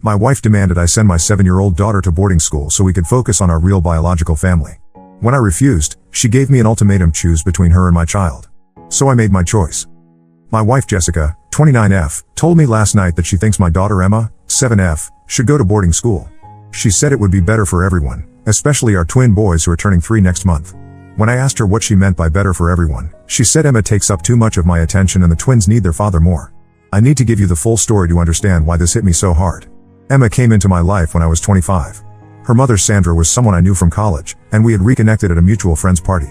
My wife demanded I send my 7-year-old daughter to boarding school so we could focus on our real biological family. When I refused, she gave me an ultimatum: choose between her and my child. So I made my choice. My wife Jessica, 29F, told me last night that she thinks my daughter Emma, 7F, should go to boarding school. She said it would be better for everyone, especially our twin boys who are turning 3 next month. When I asked her what she meant by better for everyone, she said Emma takes up too much of my attention and the twins need their father more. I need to give you the full story to understand why this hit me so hard. Emma came into my life when I was 25. Her mother Sandra was someone I knew from college, and we had reconnected at a mutual friend's party.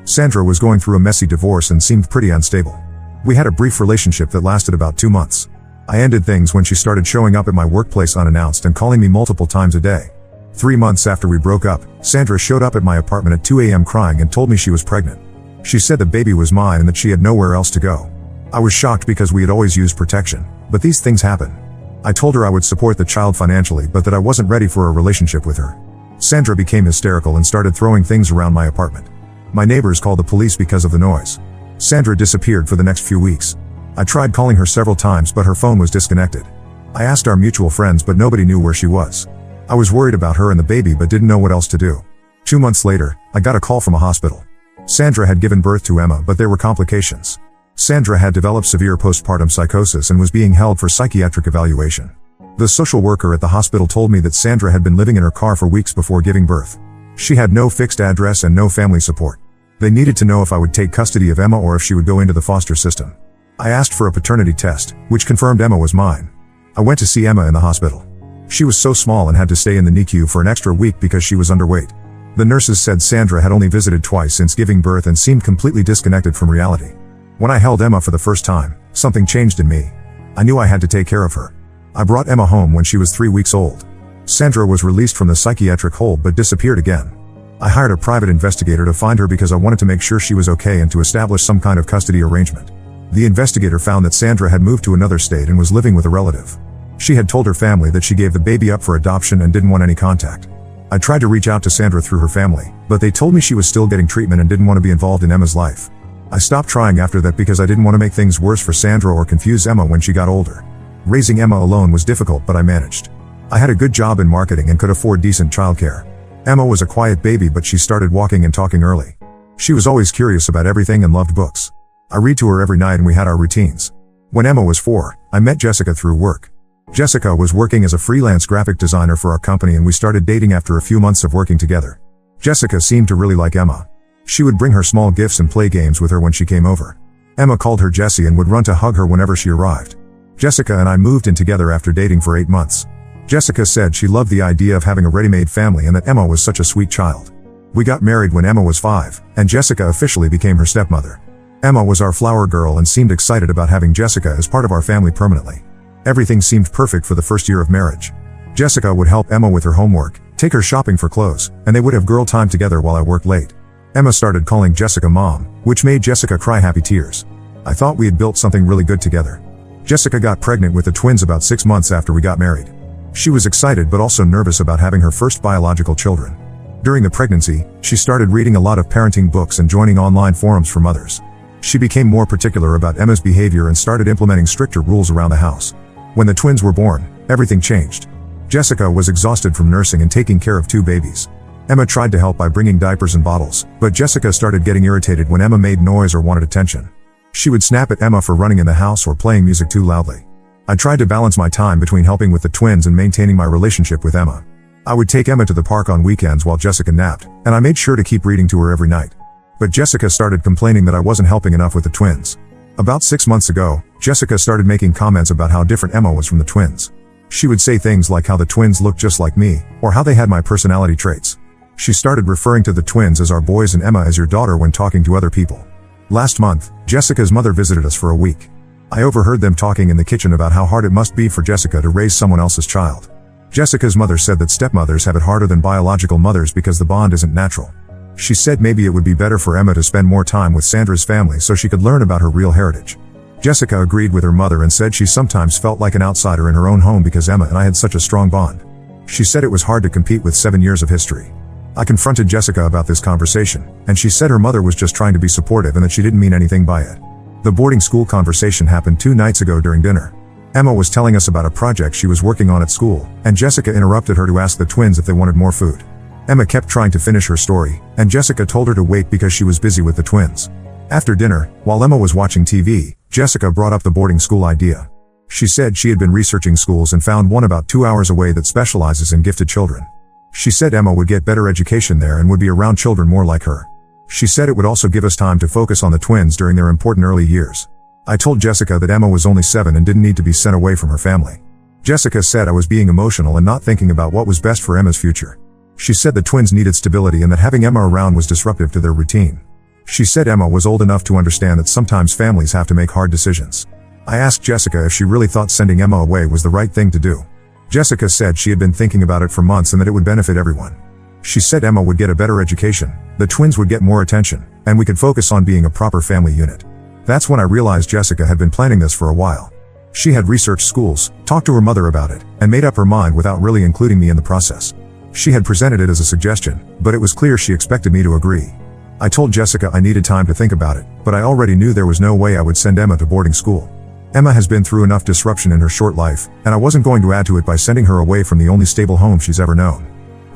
Sandra was going through a messy divorce and seemed pretty unstable. We had a brief relationship that lasted about 2 months. I ended things when she started showing up at my workplace unannounced and calling me multiple times a day. 3 months after we broke up, Sandra showed up at my apartment at 2 a.m. crying and told me she was pregnant. She said the baby was mine and that she had nowhere else to go. I was shocked because we had always used protection, but these things happen. I told her I would support the child financially but that I wasn't ready for a relationship with her. Sandra became hysterical and started throwing things around my apartment. My neighbors called the police because of the noise. Sandra disappeared for the next few weeks. I tried calling her several times but her phone was disconnected. I asked our mutual friends but nobody knew where she was. I was worried about her and the baby but didn't know what else to do. 2 months later, I got a call from a hospital. Sandra had given birth to Emma but there were complications. Sandra had developed severe postpartum psychosis and was being held for psychiatric evaluation. The social worker at the hospital told me that Sandra had been living in her car for weeks before giving birth. She had no fixed address and no family support. They needed to know if I would take custody of Emma or if she would go into the foster system. I asked for a paternity test, which confirmed Emma was mine. I went to see Emma in the hospital. She was so small and had to stay in the NICU for an extra week because she was underweight. The nurses said Sandra had only visited twice since giving birth and seemed completely disconnected from reality. When I held Emma for the first time, something changed in me. I knew I had to take care of her. I brought Emma home when she was 3 weeks old. Sandra was released from the psychiatric hold but disappeared again. I hired a private investigator to find her because I wanted to make sure she was okay and to establish some kind of custody arrangement. The investigator found that Sandra had moved to another state and was living with a relative. She had told her family that she gave the baby up for adoption and didn't want any contact. I tried to reach out to Sandra through her family, but they told me she was still getting treatment and didn't want to be involved in Emma's life. I stopped trying after that because I didn't want to make things worse for Sandra or confuse Emma when she got older. Raising Emma alone was difficult but I managed. I had a good job in marketing and could afford decent childcare. Emma was a quiet baby but she started walking and talking early. She was always curious about everything and loved books. I read to her every night and we had our routines. When Emma was 4, I met Jessica through work. Jessica was working as a freelance graphic designer for our company and we started dating after a few months of working together. Jessica seemed to really like Emma. She would bring her small gifts and play games with her when she came over. Emma called her Jessie and would run to hug her whenever she arrived. Jessica and I moved in together after dating for 8 months. Jessica said she loved the idea of having a ready-made family and that Emma was such a sweet child. We got married when Emma was 5, and Jessica officially became her stepmother. Emma was our flower girl and seemed excited about having Jessica as part of our family permanently. Everything seemed perfect for the first year of marriage. Jessica would help Emma with her homework, take her shopping for clothes, and they would have girl time together while I worked late. Emma started calling Jessica Mom, which made Jessica cry happy tears. I thought we had built something really good together. Jessica got pregnant with the twins about 6 months after we got married. She was excited but also nervous about having her first biological children. During the pregnancy, she started reading a lot of parenting books and joining online forums for mothers. She became more particular about Emma's behavior and started implementing stricter rules around the house. When the twins were born, everything changed. Jessica was exhausted from nursing and taking care of 2 babies. Emma tried to help by bringing diapers and bottles, but Jessica started getting irritated when Emma made noise or wanted attention. She would snap at Emma for running in the house or playing music too loudly. I tried to balance my time between helping with the twins and maintaining my relationship with Emma. I would take Emma to the park on weekends while Jessica napped, and I made sure to keep reading to her every night. But Jessica started complaining that I wasn't helping enough with the twins. About 6 months ago, Jessica started making comments about how different Emma was from the twins. She would say things like how the twins looked just like me, or how they had my personality traits. She started referring to the twins as our boys and Emma as your daughter when talking to other people. Last month, Jessica's mother visited us for a week. I overheard them talking in the kitchen about how hard it must be for Jessica to raise someone else's child. Jessica's mother said that stepmothers have it harder than biological mothers because the bond isn't natural. She said maybe it would be better for Emma to spend more time with Sandra's family so she could learn about her real heritage. Jessica agreed with her mother and said she sometimes felt like an outsider in her own home because Emma and I had such a strong bond. She said it was hard to compete with 7 years of history. I confronted Jessica about this conversation, and she said her mother was just trying to be supportive and that she didn't mean anything by it. The boarding school conversation happened 2 nights ago during dinner. Emma was telling us about a project she was working on at school, and Jessica interrupted her to ask the twins if they wanted more food. Emma kept trying to finish her story, and Jessica told her to wait because she was busy with the twins. After dinner, while Emma was watching TV, Jessica brought up the boarding school idea. She said she had been researching schools and found one about 2 hours away that specializes in gifted children. She said Emma would get better education there and would be around children more like her. She said it would also give us time to focus on the twins during their important early years. I told Jessica that Emma was only 7 and didn't need to be sent away from her family. Jessica said I was being emotional and not thinking about what was best for Emma's future. She said the twins needed stability and that having Emma around was disruptive to their routine. She said Emma was old enough to understand that sometimes families have to make hard decisions. I asked Jessica if she really thought sending Emma away was the right thing to do. Jessica said she had been thinking about it for months and that it would benefit everyone. She said Emma would get a better education, the twins would get more attention, and we could focus on being a proper family unit. That's when I realized Jessica had been planning this for a while. She had researched schools, talked to her mother about it, and made up her mind without really including me in the process. She had presented it as a suggestion, but it was clear she expected me to agree. I told Jessica I needed time to think about it, but I already knew there was no way I would send Emma to boarding school. Emma has been through enough disruption in her short life, and I wasn't going to add to it by sending her away from the only stable home she's ever known.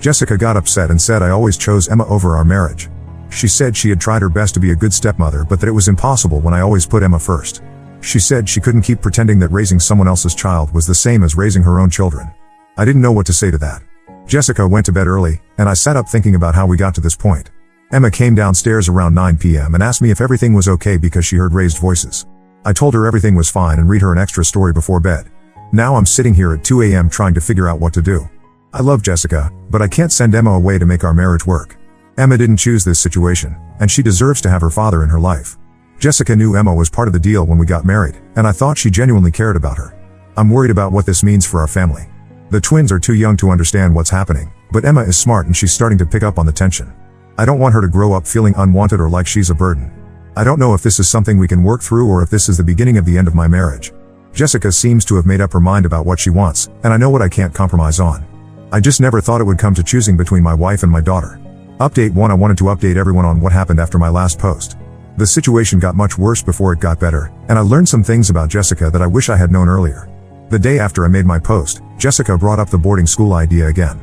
Jessica got upset and said I always chose Emma over our marriage. She said she had tried her best to be a good stepmother but that it was impossible when I always put Emma first. She said she couldn't keep pretending that raising someone else's child was the same as raising her own children. I didn't know what to say to that. Jessica went to bed early, and I sat up thinking about how we got to this point. Emma came downstairs around 9 p.m. and asked me if everything was okay because she heard raised voices. I told her everything was fine and read her an extra story before bed. Now I'm sitting here at 2 a.m. trying to figure out what to do. I love Jessica, but I can't send Emma away to make our marriage work. Emma didn't choose this situation, and she deserves to have her father in her life. Jessica knew Emma was part of the deal when we got married, and I thought she genuinely cared about her. I'm worried about what this means for our family. The twins are too young to understand what's happening, but Emma is smart and she's starting to pick up on the tension. I don't want her to grow up feeling unwanted or like she's a burden. I don't know if this is something we can work through or if this is the beginning of the end of my marriage. Jessica seems to have made up her mind about what she wants, and I know what I can't compromise on. I just never thought it would come to choosing between my wife and my daughter. Update 1: I wanted to update everyone on what happened after my last post. The situation got much worse before it got better, and I learned some things about Jessica that I wish I had known earlier. The day after I made my post, Jessica brought up the boarding school idea again.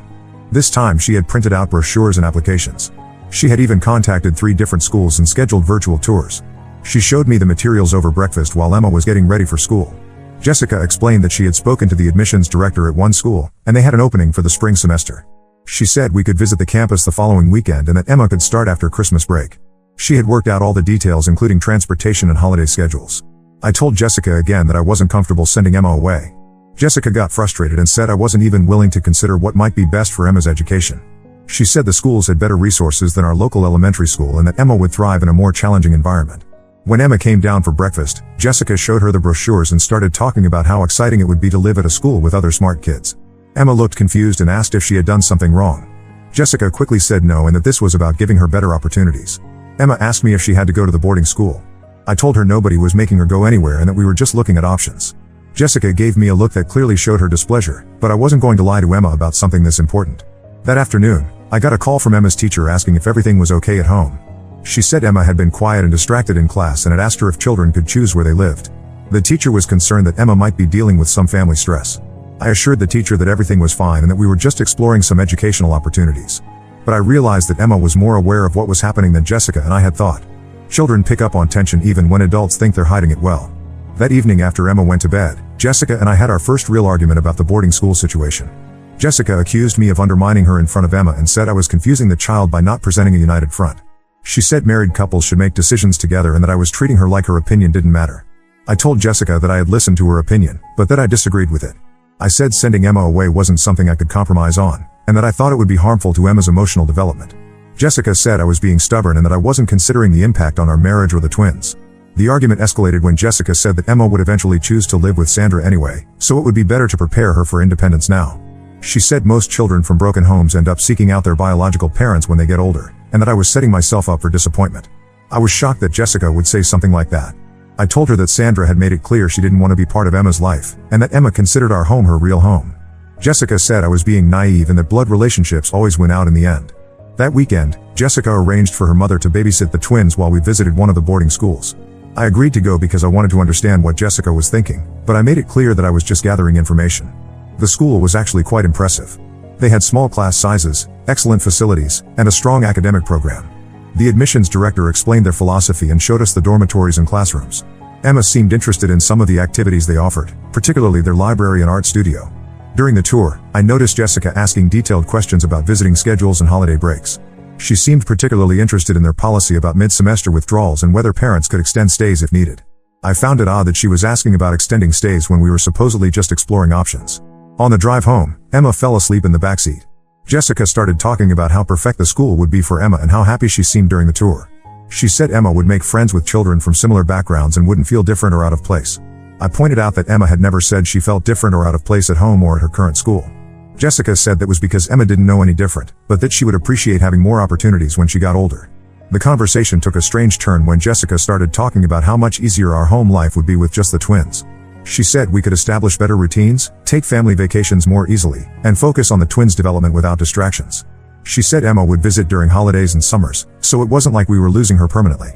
This time she had printed out brochures and applications. She had even contacted 3 different schools and scheduled virtual tours. She showed me the materials over breakfast while Emma was getting ready for school. Jessica explained that she had spoken to the admissions director at one school, and they had an opening for the spring semester. She said we could visit the campus the following weekend and that Emma could start after Christmas break. She had worked out all the details including transportation and holiday schedules. I told Jessica again that I wasn't comfortable sending Emma away. Jessica got frustrated and said I wasn't even willing to consider what might be best for Emma's education. She said the schools had better resources than our local elementary school and that Emma would thrive in a more challenging environment. When Emma came down for breakfast, Jessica showed her the brochures and started talking about how exciting it would be to live at a school with other smart kids. Emma looked confused and asked if she had done something wrong. Jessica quickly said no and that this was about giving her better opportunities. Emma asked me if she had to go to the boarding school. I told her nobody was making her go anywhere and that we were just looking at options. Jessica gave me a look that clearly showed her displeasure, but I wasn't going to lie to Emma about something this important. That afternoon, I got a call from Emma's teacher asking if everything was okay at home. She said Emma had been quiet and distracted in class and had asked her if children could choose where they lived. The teacher was concerned that Emma might be dealing with some family stress. I assured the teacher that everything was fine and that we were just exploring some educational opportunities. But I realized that Emma was more aware of what was happening than Jessica and I had thought. Children pick up on tension even when adults think they're hiding it well. That evening after Emma went to bed, Jessica and I had our first real argument about the boarding school situation. Jessica accused me of undermining her in front of Emma and said I was confusing the child by not presenting a united front. She said married couples should make decisions together and that I was treating her like her opinion didn't matter. I told Jessica that I had listened to her opinion, but that I disagreed with it. I said sending Emma away wasn't something I could compromise on, and that I thought it would be harmful to Emma's emotional development. Jessica said I was being stubborn and that I wasn't considering the impact on our marriage or the twins. The argument escalated when Jessica said that Emma would eventually choose to live with Sandra anyway, so it would be better to prepare her for independence now. She said most children from broken homes end up seeking out their biological parents when they get older, and that I was setting myself up for disappointment. I was shocked that Jessica would say something like that. I told her that Sandra had made it clear she didn't want to be part of Emma's life, and that Emma considered our home her real home. Jessica said I was being naive and that blood relationships always win out in the end. That weekend, Jessica arranged for her mother to babysit the twins while we visited one of the boarding schools. I agreed to go because I wanted to understand what Jessica was thinking, but I made it clear that I was just gathering information. The school was actually quite impressive. They had small class sizes, excellent facilities, and a strong academic program. The admissions director explained their philosophy and showed us the dormitories and classrooms. Emma seemed interested in some of the activities they offered, particularly their library and art studio. During the tour, I noticed Jessica asking detailed questions about visiting schedules and holiday breaks. She seemed particularly interested in their policy about mid-semester withdrawals and whether parents could extend stays if needed. I found it odd that she was asking about extending stays when we were supposedly just exploring options. On the drive home, Emma fell asleep in the backseat. Jessica started talking about how perfect the school would be for Emma and how happy she seemed during the tour. She said Emma would make friends with children from similar backgrounds and wouldn't feel different or out of place. I pointed out that Emma had never said she felt different or out of place at home or at her current school. Jessica said that was because Emma didn't know any different, but that she would appreciate having more opportunities when she got older. The conversation took a strange turn when Jessica started talking about how much easier our home life would be with just the twins. She said we could establish better routines, take family vacations more easily, and focus on the twins' development without distractions. She said Emma would visit during holidays and summers, so it wasn't like we were losing her permanently.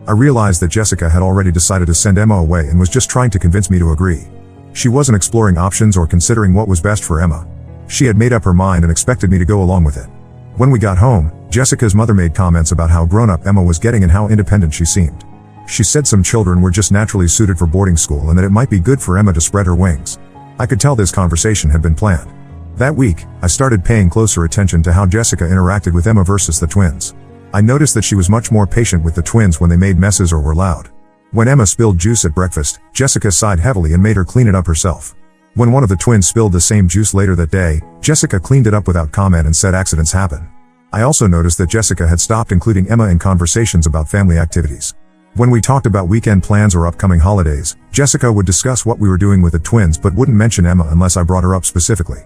I realized that Jessica had already decided to send Emma away and was just trying to convince me to agree. She wasn't exploring options or considering what was best for Emma. She had made up her mind and expected me to go along with it. When we got home, Jessica's mother made comments about how grown-up Emma was getting and how independent she seemed. She said some children were just naturally suited for boarding school and that it might be good for Emma to spread her wings. I could tell this conversation had been planned. That week, I started paying closer attention to how Jessica interacted with Emma versus the twins. I noticed that she was much more patient with the twins when they made messes or were loud. When Emma spilled juice at breakfast, Jessica sighed heavily and made her clean it up herself. When one of the twins spilled the same juice later that day, Jessica cleaned it up without comment and said accidents happen. I also noticed that Jessica had stopped including Emma in conversations about family activities. When we talked about weekend plans or upcoming holidays, Jessica would discuss what we were doing with the twins but wouldn't mention Emma unless I brought her up specifically.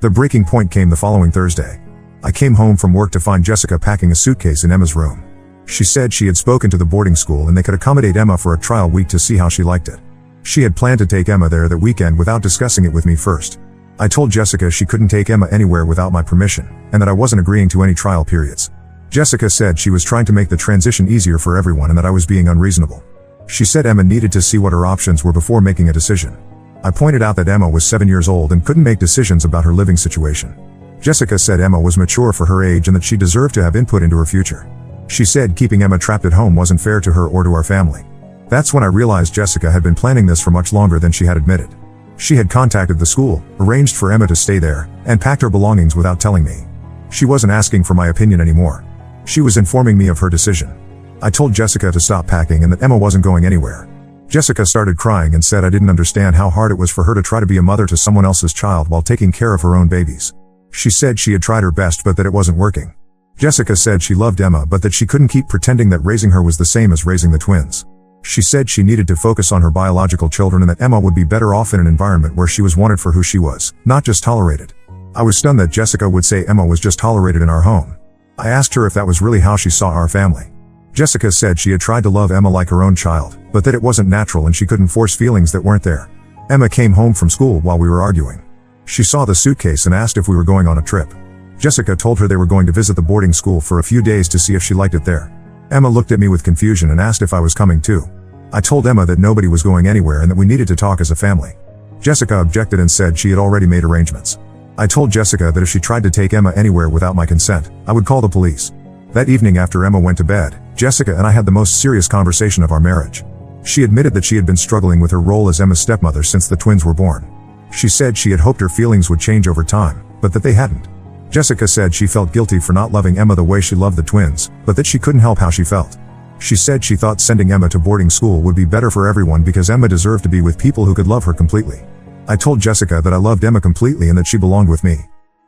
The breaking point came the following Thursday. I came home from work to find Jessica packing a suitcase in Emma's room. She said she had spoken to the boarding school and they could accommodate Emma for a trial week to see how she liked it. She had planned to take Emma there that weekend without discussing it with me first. I told Jessica she couldn't take Emma anywhere without my permission, and that I wasn't agreeing to any trial periods. Jessica said she was trying to make the transition easier for everyone and that I was being unreasonable. She said Emma needed to see what her options were before making a decision. I pointed out that Emma was 7 years old and couldn't make decisions about her living situation. Jessica said Emma was mature for her age and that she deserved to have input into her future. She said keeping Emma trapped at home wasn't fair to her or to our family. That's when I realized Jessica had been planning this for much longer than she had admitted. She had contacted the school, arranged for Emma to stay there, and packed her belongings without telling me. She wasn't asking for my opinion anymore. She was informing me of her decision. I told Jessica to stop packing and that Emma wasn't going anywhere. Jessica started crying and said I didn't understand how hard it was for her to try to be a mother to someone else's child while taking care of her own babies. She said she had tried her best but that it wasn't working. Jessica said she loved Emma but that she couldn't keep pretending that raising her was the same as raising the twins. She said she needed to focus on her biological children and that Emma would be better off in an environment where she was wanted for who she was, not just tolerated. I was stunned that Jessica would say Emma was just tolerated in our home. I asked her if that was really how she saw our family. Jessica said she had tried to love Emma like her own child, but that it wasn't natural and she couldn't force feelings that weren't there. Emma came home from school while we were arguing. She saw the suitcase and asked if we were going on a trip. Jessica told her they were going to visit the boarding school for a few days to see if she liked it there. Emma looked at me with confusion and asked if I was coming too. I told Emma that nobody was going anywhere and that we needed to talk as a family. Jessica objected and said she had already made arrangements. I told Jessica that if she tried to take Emma anywhere without my consent, I would call the police. That evening after Emma went to bed, Jessica and I had the most serious conversation of our marriage. She admitted that she had been struggling with her role as Emma's stepmother since the twins were born. She said she had hoped her feelings would change over time, but that they hadn't. Jessica said she felt guilty for not loving Emma the way she loved the twins, but that she couldn't help how she felt. She said she thought sending Emma to boarding school would be better for everyone because Emma deserved to be with people who could love her completely. I told Jessica that I loved Emma completely and that she belonged with me.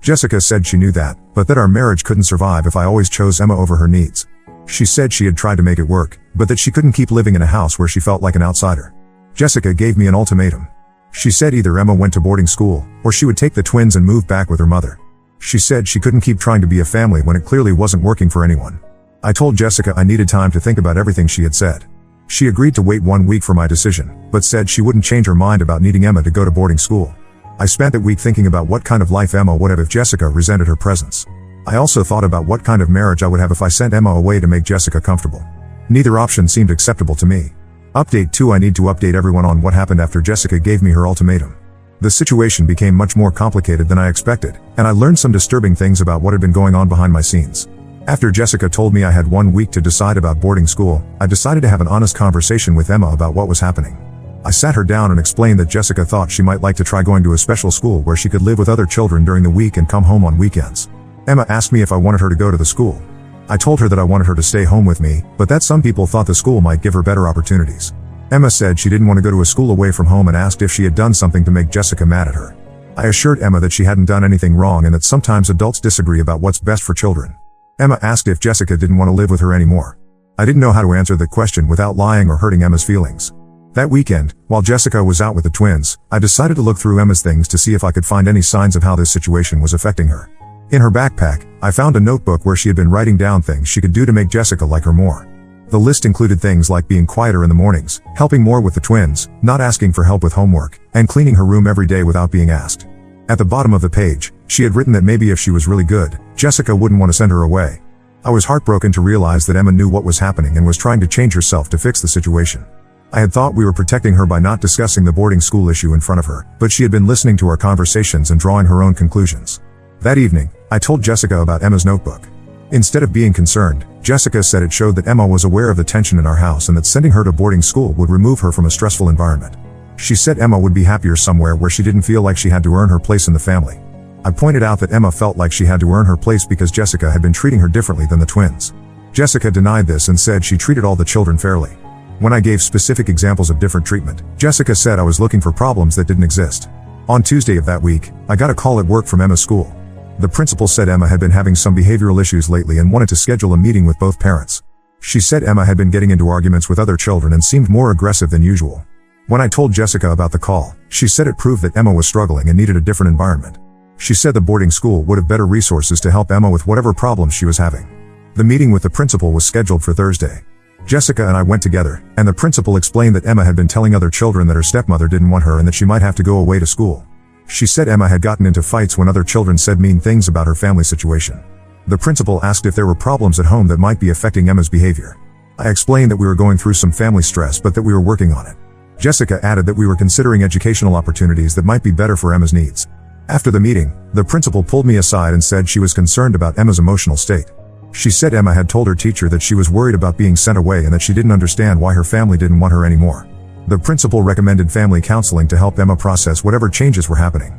Jessica said she knew that, but that our marriage couldn't survive if I always chose Emma over her needs. She said she had tried to make it work, but that she couldn't keep living in a house where she felt like an outsider. Jessica gave me an ultimatum. She said either Emma went to boarding school, or she would take the twins and move back with her mother. She said she couldn't keep trying to be a family when it clearly wasn't working for anyone. I told Jessica I needed time to think about everything she had said. She agreed to wait 1 week for my decision, but said she wouldn't change her mind about needing Emma to go to boarding school. I spent that week thinking about what kind of life Emma would have if Jessica resented her presence. I also thought about what kind of marriage I would have if I sent Emma away to make Jessica comfortable. Neither option seemed acceptable to me. Update 2: I need to update everyone on what happened after Jessica gave me her ultimatum. The situation became much more complicated than I expected, and I learned some disturbing things about what had been going on behind my scenes. After Jessica told me I had 1 week to decide about boarding school, I decided to have an honest conversation with Emma about what was happening. I sat her down and explained that Jessica thought she might like to try going to a special school where she could live with other children during the week and come home on weekends. Emma asked me if I wanted her to go to the school. I told her that I wanted her to stay home with me, but that some people thought the school might give her better opportunities. Emma said she didn't want to go to a school away from home and asked if she had done something to make Jessica mad at her. I assured Emma that she hadn't done anything wrong and that sometimes adults disagree about what's best for children. Emma asked if Jessica didn't want to live with her anymore. I didn't know how to answer the question without lying or hurting Emma's feelings. That weekend, while Jessica was out with the twins, I decided to look through Emma's things to see if I could find any signs of how this situation was affecting her. In her backpack, I found a notebook where she had been writing down things she could do to make Jessica like her more. The list included things like being quieter in the mornings, helping more with the twins, not asking for help with homework, and cleaning her room every day without being asked. At the bottom of the page, she had written that maybe if she was really good, Jessica wouldn't want to send her away. I was heartbroken to realize that Emma knew what was happening and was trying to change herself to fix the situation. I had thought we were protecting her by not discussing the boarding school issue in front of her, but she had been listening to our conversations and drawing her own conclusions. That evening, I told Jessica about Emma's notebook. Instead of being concerned, Jessica said it showed that Emma was aware of the tension in our house and that sending her to boarding school would remove her from a stressful environment. She said Emma would be happier somewhere where she didn't feel like she had to earn her place in the family. I pointed out that Emma felt like she had to earn her place because Jessica had been treating her differently than the twins. Jessica denied this and said she treated all the children fairly. When I gave specific examples of different treatment, Jessica said I was looking for problems that didn't exist. On Tuesday of that week, I got a call at work from Emma's school. The principal said Emma had been having some behavioral issues lately and wanted to schedule a meeting with both parents. She said Emma had been getting into arguments with other children and seemed more aggressive than usual. When I told Jessica about the call, she said it proved that Emma was struggling and needed a different environment. She said the boarding school would have better resources to help Emma with whatever problems she was having. The meeting with the principal was scheduled for Thursday. Jessica and I went together, and the principal explained that Emma had been telling other children that her stepmother didn't want her and that she might have to go away to school. She said Emma had gotten into fights when other children said mean things about her family situation. The principal asked if there were problems at home that might be affecting Emma's behavior. I explained that we were going through some family stress but that we were working on it. Jessica added that we were considering educational opportunities that might be better for Emma's needs. After the meeting, the principal pulled me aside and said she was concerned about Emma's emotional state. She said Emma had told her teacher that she was worried about being sent away and that she didn't understand why her family didn't want her anymore. The principal recommended family counseling to help Emma process whatever changes were happening.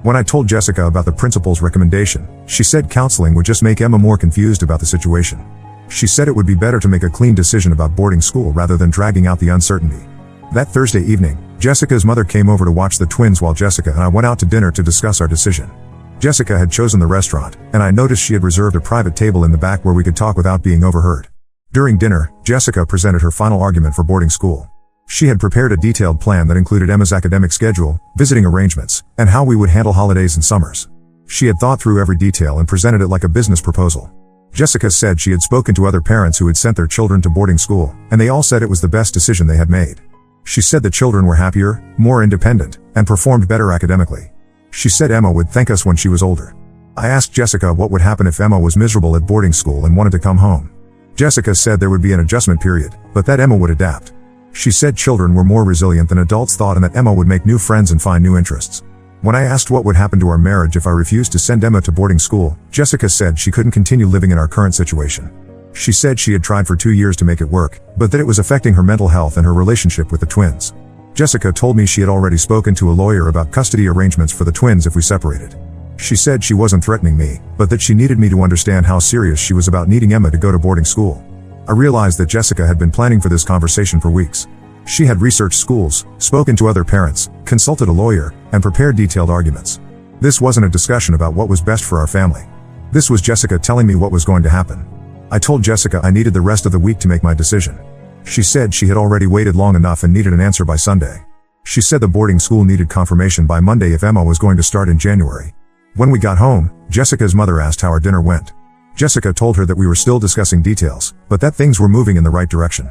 When I told Jessica about the principal's recommendation, she said counseling would just make Emma more confused about the situation. She said it would be better to make a clean decision about boarding school rather than dragging out the uncertainty. That Thursday evening, Jessica's mother came over to watch the twins while Jessica and I went out to dinner to discuss our decision. Jessica had chosen the restaurant, and I noticed she had reserved a private table in the back where we could talk without being overheard. During dinner, Jessica presented her final argument for boarding school. She had prepared a detailed plan that included Emma's academic schedule, visiting arrangements, and how we would handle holidays and summers. She had thought through every detail and presented it like a business proposal. Jessica said she had spoken to other parents who had sent their children to boarding school, and they all said it was the best decision they had made. She said the children were happier, more independent, and performed better academically. She said Emma would thank us when she was older. I asked Jessica what would happen if Emma was miserable at boarding school and wanted to come home. Jessica said there would be an adjustment period, but that Emma would adapt. She said children were more resilient than adults thought and that Emma would make new friends and find new interests. When I asked what would happen to our marriage if I refused to send Emma to boarding school, Jessica said she couldn't continue living in our current situation. She said she had tried for 2 years to make it work, but that it was affecting her mental health and her relationship with the twins. Jessica told me she had already spoken to a lawyer about custody arrangements for the twins if we separated. She said she wasn't threatening me, but that she needed me to understand how serious she was about needing Emma to go to boarding school. I realized that Jessica had been planning for this conversation for weeks. She had researched schools, spoken to other parents, consulted a lawyer, and prepared detailed arguments. This wasn't a discussion about what was best for our family. This was Jessica telling me what was going to happen. I told Jessica I needed the rest of the week to make my decision. She said she had already waited long enough and needed an answer by Sunday. She said the boarding school needed confirmation by Monday if Emma was going to start in January. When we got home, Jessica's mother asked how our dinner went. Jessica told her that we were still discussing details, but that things were moving in the right direction.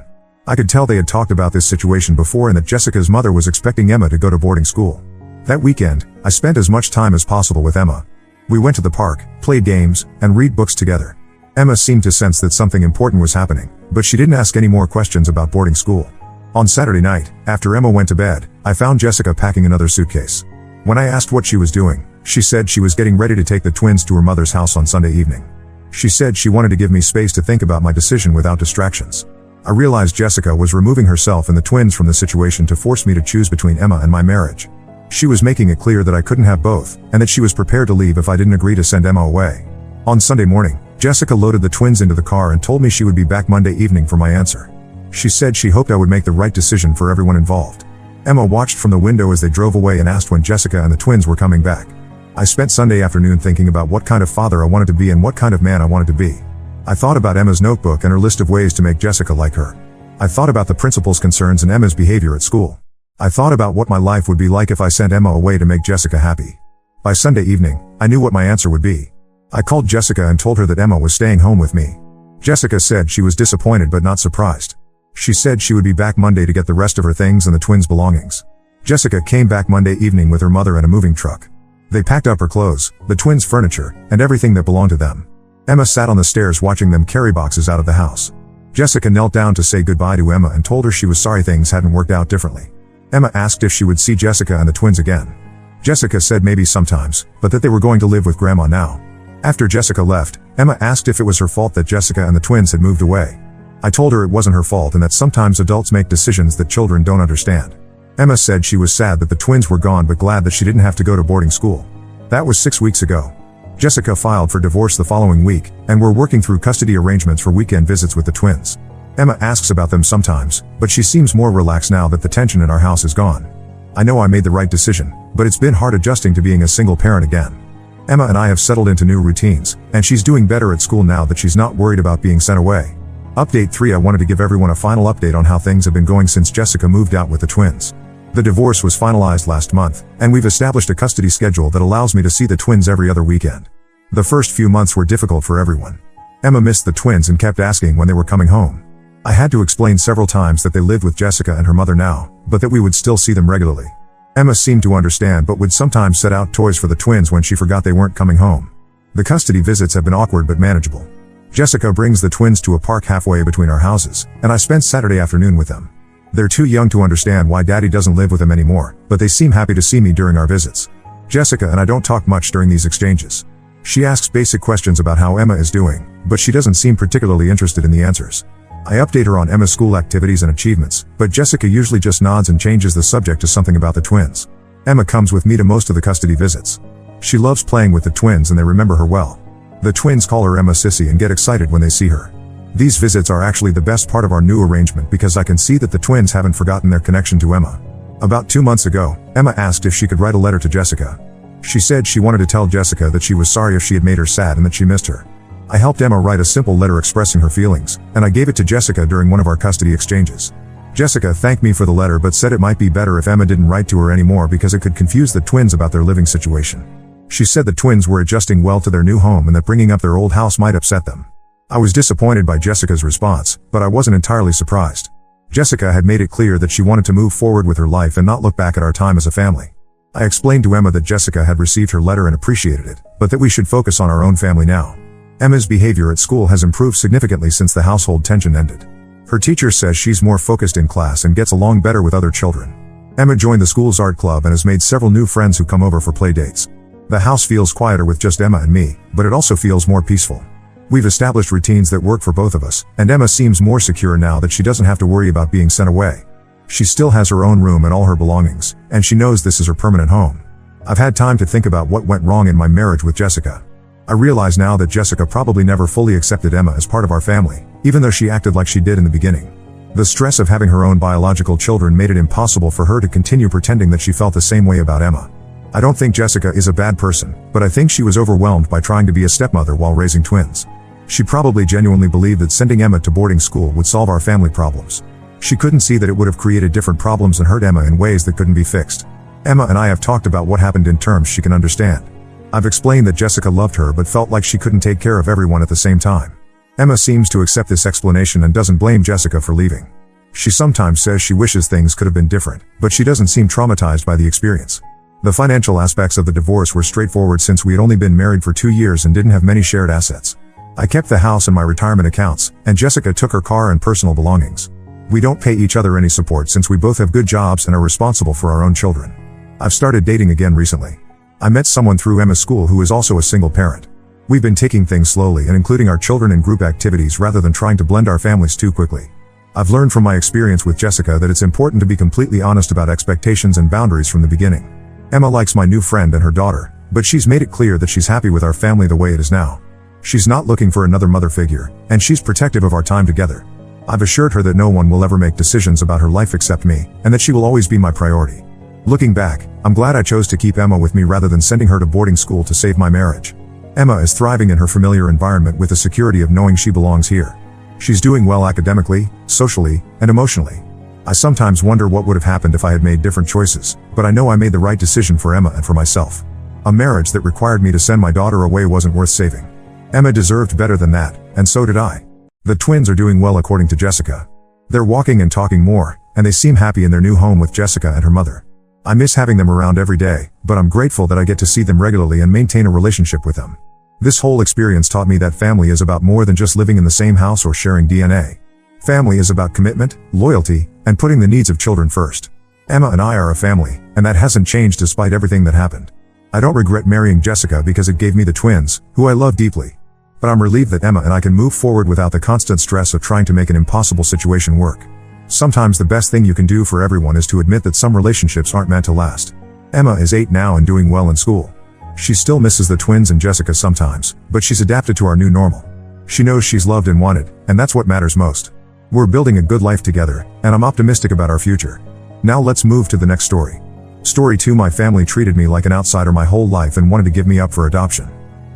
I could tell they had talked about this situation before and that Jessica's mother was expecting Emma to go to boarding school. That weekend, I spent as much time as possible with Emma. We went to the park, played games, and read books together. Emma seemed to sense that something important was happening, but she didn't ask any more questions about boarding school. On Saturday night, after Emma went to bed, I found Jessica packing another suitcase. When I asked what she was doing, she said she was getting ready to take the twins to her mother's house on Sunday evening. She said she wanted to give me space to think about my decision without distractions. I realized Jessica was removing herself and the twins from the situation to force me to choose between Emma and my marriage. She was making it clear that I couldn't have both, and that she was prepared to leave if I didn't agree to send Emma away. On Sunday morning, Jessica loaded the twins into the car and told me she would be back Monday evening for my answer. She said she hoped I would make the right decision for everyone involved. Emma watched from the window as they drove away and asked when Jessica and the twins were coming back. I spent Sunday afternoon thinking about what kind of father I wanted to be and what kind of man I wanted to be. I thought about Emma's notebook and her list of ways to make Jessica like her. I thought about the principal's concerns and Emma's behavior at school. I thought about what my life would be like if I sent Emma away to make Jessica happy. By Sunday evening, I knew what my answer would be. I called Jessica and told her that Emma was staying home with me. Jessica said she was disappointed but not surprised. She said she would be back Monday to get the rest of her things and the twins' belongings. Jessica came back Monday evening with her mother and a moving truck. They packed up her clothes, the twins' furniture, and everything that belonged to them. Emma sat on the stairs watching them carry boxes out of the house. Jessica knelt down to say goodbye to Emma and told her she was sorry things hadn't worked out differently. Emma asked if she would see Jessica and the twins again. Jessica said maybe sometimes, but that they were going to live with Grandma now. After Jessica left, Emma asked if it was her fault that Jessica and the twins had moved away. I told her it wasn't her fault and that sometimes adults make decisions that children don't understand. Emma said she was sad that the twins were gone but glad that she didn't have to go to boarding school. That was 6 weeks ago. Jessica filed for divorce the following week, and we're working through custody arrangements for weekend visits with the twins. Emma asks about them sometimes, but she seems more relaxed now that the tension in our house is gone. I know I made the right decision, but it's been hard adjusting to being a single parent again. Emma and I have settled into new routines, and she's doing better at school now that she's not worried about being sent away. Update 3. I wanted to give everyone a final update on how things have been going since Jessica moved out with the twins. The divorce was finalized last month, and we've established a custody schedule that allows me to see the twins every other weekend. The first few months were difficult for everyone. Emma missed the twins and kept asking when they were coming home. I had to explain several times that they lived with Jessica and her mother now, but that we would still see them regularly. Emma seemed to understand but would sometimes set out toys for the twins when she forgot they weren't coming home. The custody visits have been awkward but manageable. Jessica brings the twins to a park halfway between our houses, and I spent Saturday afternoon with them. They're too young to understand why Daddy doesn't live with them anymore, but they seem happy to see me during our visits. Jessica and I don't talk much during these exchanges. She asks basic questions about how Emma is doing, but she doesn't seem particularly interested in the answers. I update her on Emma's school activities and achievements, but Jessica usually just nods and changes the subject to something about the twins. Emma comes with me to most of the custody visits. She loves playing with the twins and they remember her well. The twins call her Emma Sissy and get excited when they see her. These visits are actually the best part of our new arrangement because I can see that the twins haven't forgotten their connection to Emma. About 2 months ago, Emma asked if she could write a letter to Jessica. She said she wanted to tell Jessica that she was sorry if she had made her sad and that she missed her. I helped Emma write a simple letter expressing her feelings, and I gave it to Jessica during one of our custody exchanges. Jessica thanked me for the letter but said it might be better if Emma didn't write to her anymore because it could confuse the twins about their living situation. She said the twins were adjusting well to their new home and that bringing up their old house might upset them. I was disappointed by Jessica's response, but I wasn't entirely surprised. Jessica had made it clear that she wanted to move forward with her life and not look back at our time as a family. I explained to Emma that Jessica had received her letter and appreciated it, but that we should focus on our own family now. Emma's behavior at school has improved significantly since the household tension ended. Her teacher says she's more focused in class and gets along better with other children. Emma joined the school's art club and has made several new friends who come over for play dates. The house feels quieter with just Emma and me, but it also feels more peaceful. We've established routines that work for both of us, and Emma seems more secure now that she doesn't have to worry about being sent away. She still has her own room and all her belongings, and she knows this is her permanent home. I've had time to think about what went wrong in my marriage with Jessica. I realize now that Jessica probably never fully accepted Emma as part of our family, even though she acted like she did in the beginning. The stress of having her own biological children made it impossible for her to continue pretending that she felt the same way about Emma. I don't think Jessica is a bad person, but I think she was overwhelmed by trying to be a stepmother while raising twins. She probably genuinely believed that sending Emma to boarding school would solve our family problems. She couldn't see that it would have created different problems and hurt Emma in ways that couldn't be fixed. Emma and I have talked about what happened in terms she can understand. I've explained that Jessica loved her but felt like she couldn't take care of everyone at the same time. Emma seems to accept this explanation and doesn't blame Jessica for leaving. She sometimes says she wishes things could have been different, but she doesn't seem traumatized by the experience. The financial aspects of the divorce were straightforward since we had only been married for 2 years and didn't have many shared assets. I kept the house and my retirement accounts, and Jessica took her car and personal belongings. We don't pay each other any support since we both have good jobs and are responsible for our own children. I've started dating again recently. I met someone through Emma's school who is also a single parent. We've been taking things slowly and including our children in group activities rather than trying to blend our families too quickly. I've learned from my experience with Jessica that it's important to be completely honest about expectations and boundaries from the beginning. Emma likes my new friend and her daughter, but she's made it clear that she's happy with our family the way it is now. She's not looking for another mother figure, and she's protective of our time together. I've assured her that no one will ever make decisions about her life except me, and that she will always be my priority. Looking back, I'm glad I chose to keep Emma with me rather than sending her to boarding school to save my marriage. Emma is thriving in her familiar environment with the security of knowing she belongs here. She's doing well academically, socially, and emotionally. I sometimes wonder what would have happened if I had made different choices, but I know I made the right decision for Emma and for myself. A marriage that required me to send my daughter away wasn't worth saving. Emma deserved better than that, and so did I. The twins are doing well according to Jessica. They're walking and talking more, and they seem happy in their new home with Jessica and her mother. I miss having them around every day, but I'm grateful that I get to see them regularly and maintain a relationship with them. This whole experience taught me that family is about more than just living in the same house or sharing DNA. Family is about commitment, loyalty, and putting the needs of children first. Emma and I are a family, and that hasn't changed despite everything that happened. I don't regret marrying Jessica because it gave me the twins, who I love deeply. But I'm relieved that Emma and I can move forward without the constant stress of trying to make an impossible situation work. Sometimes the best thing you can do for everyone is to admit that some relationships aren't meant to last. Emma is 8 now and doing well in school. She still misses the twins and Jessica sometimes, but she's adapted to our new normal. She knows she's loved and wanted, and that's what matters most. We're building a good life together, and I'm optimistic about our future. Now let's move to the next story. Story 2. My family treated me like an outsider my whole life and wanted to give me up for adoption.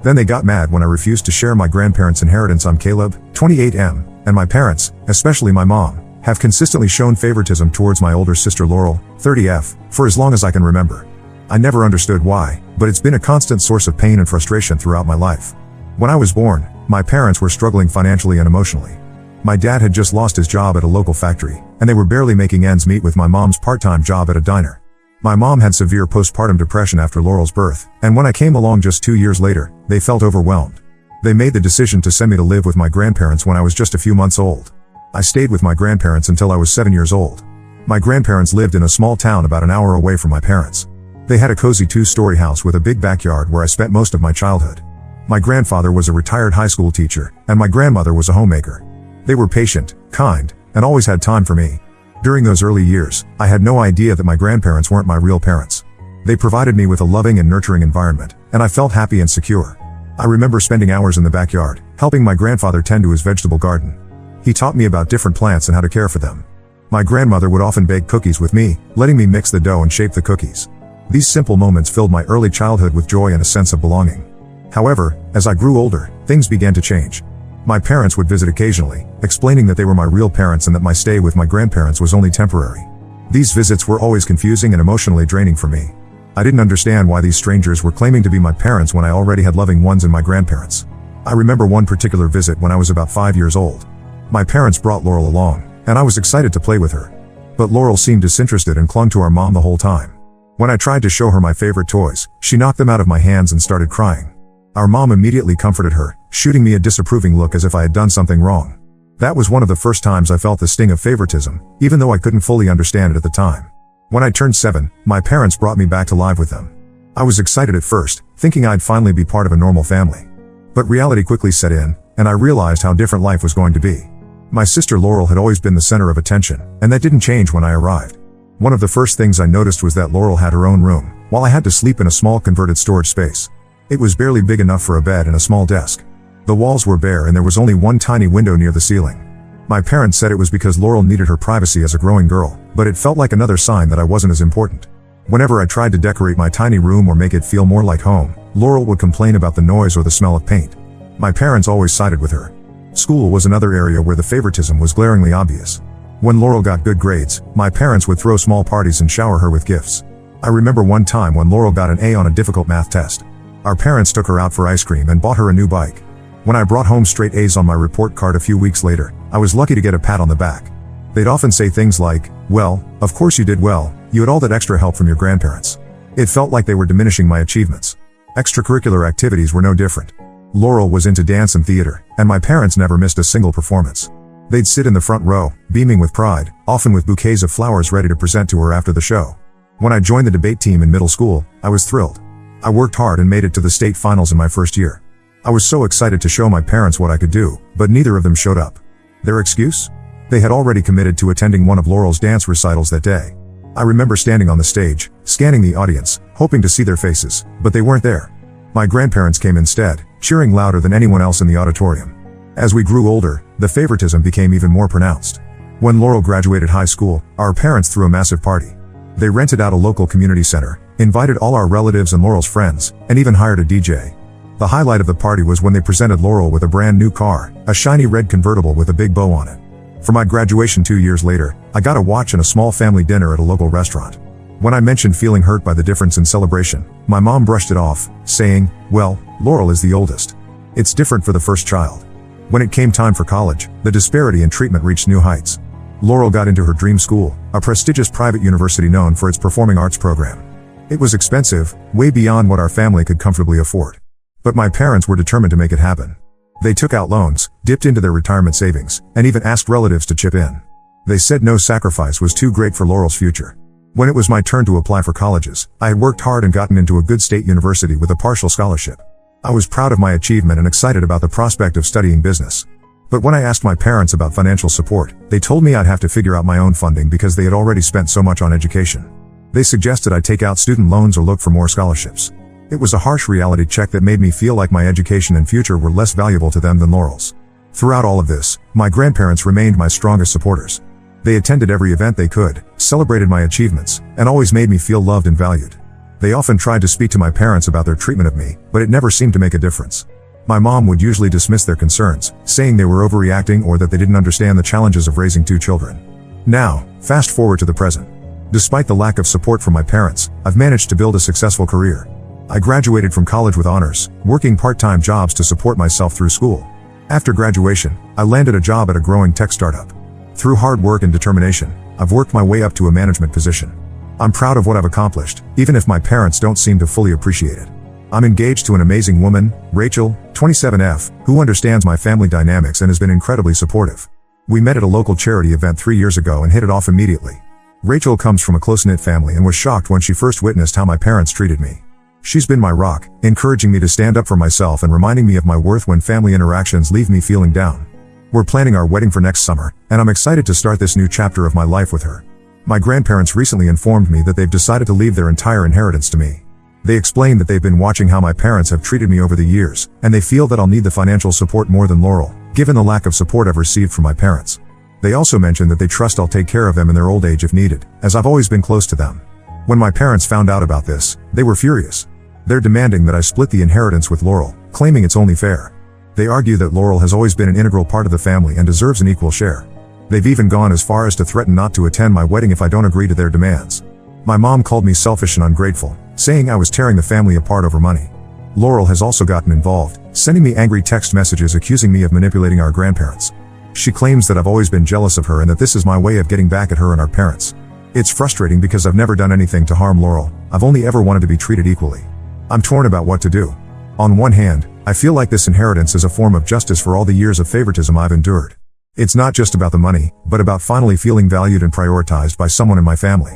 Then they got mad when I refused to share my grandparents' inheritance. I'm Caleb, 28M, and my parents, especially my mom, have consistently shown favoritism towards my older sister Laurel, 30F, for as long as I can remember. I never understood why, but it's been a constant source of pain and frustration throughout my life. When I was born, my parents were struggling financially and emotionally. My dad had just lost his job at a local factory, and they were barely making ends meet with my mom's part-time job at a diner. My mom had severe postpartum depression after Laurel's birth, and when I came along just 2 years later, they felt overwhelmed. They made the decision to send me to live with my grandparents when I was just a few months old. I stayed with my grandparents until I was 7 years old. My grandparents lived in a small town about an hour away from my parents. They had a cozy 2-story house with a big backyard where I spent most of my childhood. My grandfather was a retired high school teacher, and my grandmother was a homemaker. They were patient, kind, and always had time for me. During those early years, I had no idea that my grandparents weren't my real parents. They provided me with a loving and nurturing environment, and I felt happy and secure. I remember spending hours in the backyard, helping my grandfather tend to his vegetable garden. He taught me about different plants and how to care for them. My grandmother would often bake cookies with me, letting me mix the dough and shape the cookies. These simple moments filled my early childhood with joy and a sense of belonging. However, as I grew older, things began to change. My parents would visit occasionally, explaining that they were my real parents and that my stay with my grandparents was only temporary. These visits were always confusing and emotionally draining for me. I didn't understand why these strangers were claiming to be my parents when I already had loving ones in my grandparents. I remember one particular visit when I was about 5 years old. My parents brought Laurel along, and I was excited to play with her. But Laurel seemed disinterested and clung to our mom the whole time. When I tried to show her my favorite toys, she knocked them out of my hands and started crying. Our mom immediately comforted her, shooting me a disapproving look as if I had done something wrong. That was one of the first times I felt the sting of favoritism, even though I couldn't fully understand it at the time. When I turned 7, my parents brought me back to live with them. I was excited at first, thinking I'd finally be part of a normal family. But reality quickly set in, and I realized how different life was going to be. My sister Laurel had always been the center of attention, and that didn't change when I arrived. One of the first things I noticed was that Laurel had her own room, while I had to sleep in a small converted storage space. It was barely big enough for a bed and a small desk. The walls were bare and there was only one tiny window near the ceiling. My parents said it was because Laurel needed her privacy as a growing girl, but it felt like another sign that I wasn't as important. Whenever I tried to decorate my tiny room or make it feel more like home, Laurel would complain about the noise or the smell of paint. My parents always sided with her. School was another area where the favoritism was glaringly obvious. When Laurel got good grades, my parents would throw small parties and shower her with gifts. I remember one time when Laurel got an A on a difficult math test. Our parents took her out for ice cream and bought her a new bike. When I brought home straight A's on my report card a few weeks later, I was lucky to get a pat on the back. They'd often say things like, "Well, of course you did well, you had all that extra help from your grandparents." It felt like they were diminishing my achievements. Extracurricular activities were no different. Laurel was into dance and theater, and my parents never missed a single performance. They'd sit in the front row, beaming with pride, often with bouquets of flowers ready to present to her after the show. When I joined the debate team in middle school, I was thrilled. I worked hard and made it to the state finals in my first year. I was so excited to show my parents what I could do, but neither of them showed up. Their excuse? They had already committed to attending one of Laurel's dance recitals that day. I remember standing on the stage, scanning the audience, hoping to see their faces, but they weren't there. My grandparents came instead, cheering louder than anyone else in the auditorium. As we grew older, the favoritism became even more pronounced. When Laurel graduated high school, our parents threw a massive party. They rented out a local community center, invited all our relatives and Laurel's friends, and even hired a DJ. The highlight of the party was when they presented Laurel with a brand new car, a shiny red convertible with a big bow on it. For my graduation 2 years later, I got a watch and a small family dinner at a local restaurant. When I mentioned feeling hurt by the difference in celebration, my mom brushed it off, saying, "Well, Laurel is the oldest. It's different for the first child." When it came time for college, the disparity in treatment reached new heights. Laurel got into her dream school, a prestigious private university known for its performing arts program. It was expensive, way beyond what our family could comfortably afford. But my parents were determined to make it happen. They took out loans, dipped into their retirement savings, and even asked relatives to chip in. They said no sacrifice was too great for Laurel's future. When it was my turn to apply for colleges, I had worked hard and gotten into a good state university with a partial scholarship. I was proud of my achievement and excited about the prospect of studying business. But when I asked my parents about financial support, they told me I'd have to figure out my own funding because they had already spent so much on education. They suggested I take out student loans or look for more scholarships. It was a harsh reality check that made me feel like my education and future were less valuable to them than Laurel's. Throughout all of this, my grandparents remained my strongest supporters. They attended every event they could, celebrated my achievements, and always made me feel loved and valued. They often tried to speak to my parents about their treatment of me, but it never seemed to make a difference. My mom would usually dismiss their concerns, saying they were overreacting or that they didn't understand the challenges of raising 2 children. Now, fast forward to the present. Despite the lack of support from my parents, I've managed to build a successful career. I graduated from college with honors, working part-time jobs to support myself through school. After graduation, I landed a job at a growing tech startup. Through hard work and determination, I've worked my way up to a management position. I'm proud of what I've accomplished, even if my parents don't seem to fully appreciate it. I'm engaged to an amazing woman, Rachel, 27F, who understands my family dynamics and has been incredibly supportive. We met at a local charity event 3 years ago and hit it off immediately. Rachel comes from a close-knit family and was shocked when she first witnessed how my parents treated me. She's been my rock, encouraging me to stand up for myself and reminding me of my worth when family interactions leave me feeling down. We're planning our wedding for next summer, and I'm excited to start this new chapter of my life with her. My grandparents recently informed me that they've decided to leave their entire inheritance to me. They explained that they've been watching how my parents have treated me over the years, and they feel that I'll need the financial support more than Laurel, given the lack of support I've received from my parents. They also mentioned that they trust I'll take care of them in their old age if needed, as I've always been close to them. When my parents found out about this, they were furious. They're demanding that I split the inheritance with Laurel, claiming it's only fair. They argue that Laurel has always been an integral part of the family and deserves an equal share. They've even gone as far as to threaten not to attend my wedding if I don't agree to their demands. My mom called me selfish and ungrateful, saying I was tearing the family apart over money. Laurel has also gotten involved, sending me angry text messages accusing me of manipulating our grandparents. She claims that I've always been jealous of her and that this is my way of getting back at her and our parents. It's frustrating because I've never done anything to harm Laurel. I've only ever wanted to be treated equally. I'm torn about what to do. On one hand, I feel like this inheritance is a form of justice for all the years of favoritism I've endured. It's not just about the money, but about finally feeling valued and prioritized by someone in my family.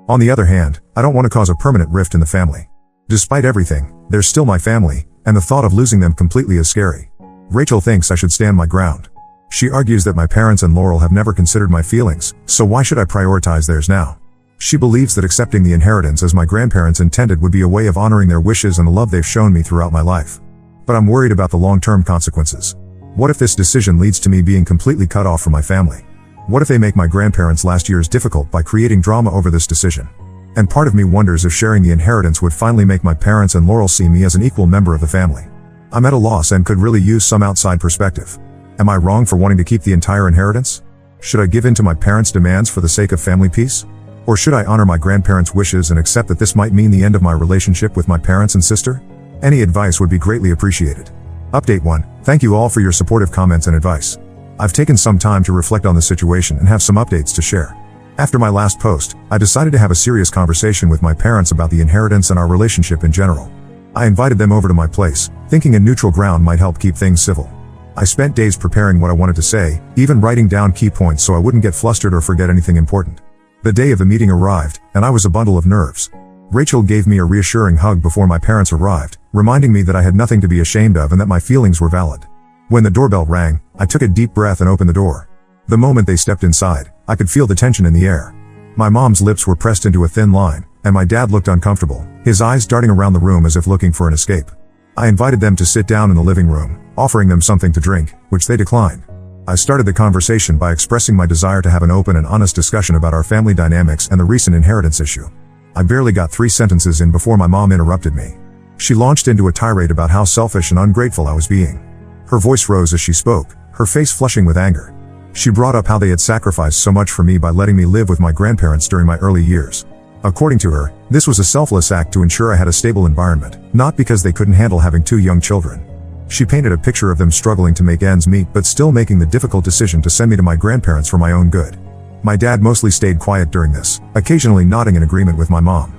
On the other hand, I don't want to cause a permanent rift in the family. Despite everything, they're still my family, and the thought of losing them completely is scary. Rachel thinks I should stand my ground. She argues that my parents and Laurel have never considered my feelings, so why should I prioritize theirs now? She believes that accepting the inheritance as my grandparents intended would be a way of honoring their wishes and the love they've shown me throughout my life. But I'm worried about the long-term consequences. What if this decision leads to me being completely cut off from my family? What if they make my grandparents' last years difficult by creating drama over this decision? And part of me wonders if sharing the inheritance would finally make my parents and Laurel see me as an equal member of the family. I'm at a loss and could really use some outside perspective. Am I wrong for wanting to keep the entire inheritance? Should I give in to my parents' demands for the sake of family peace? Or should I honor my grandparents' wishes and accept that this might mean the end of my relationship with my parents and sister? Any advice would be greatly appreciated. Update 1. Thank you all for your supportive comments and advice. I've taken some time to reflect on the situation and have some updates to share. After my last post, I decided to have a serious conversation with my parents about the inheritance and our relationship in general. I invited them over to my place, thinking a neutral ground might help keep things civil. I spent days preparing what I wanted to say, even writing down key points so I wouldn't get flustered or forget anything important. The day of the meeting arrived, and I was a bundle of nerves. Rachel gave me a reassuring hug before my parents arrived, reminding me that I had nothing to be ashamed of and that my feelings were valid. When the doorbell rang, I took a deep breath and opened the door. The moment they stepped inside, I could feel the tension in the air. My mom's lips were pressed into a thin line, and my dad looked uncomfortable, his eyes darting around the room as if looking for an escape. I invited them to sit down in the living room, offering them something to drink, which they declined. I started the conversation by expressing my desire to have an open and honest discussion about our family dynamics and the recent inheritance issue. I barely got 3 sentences in before my mom interrupted me. She launched into a tirade about how selfish and ungrateful I was being. Her voice rose as she spoke, her face flushing with anger. She brought up how they had sacrificed so much for me by letting me live with my grandparents during my early years. According to her, this was a selfless act to ensure I had a stable environment, not because they couldn't handle having 2 young children. She painted a picture of them struggling to make ends meet but still making the difficult decision to send me to my grandparents for my own good. My dad mostly stayed quiet during this, occasionally nodding in agreement with my mom.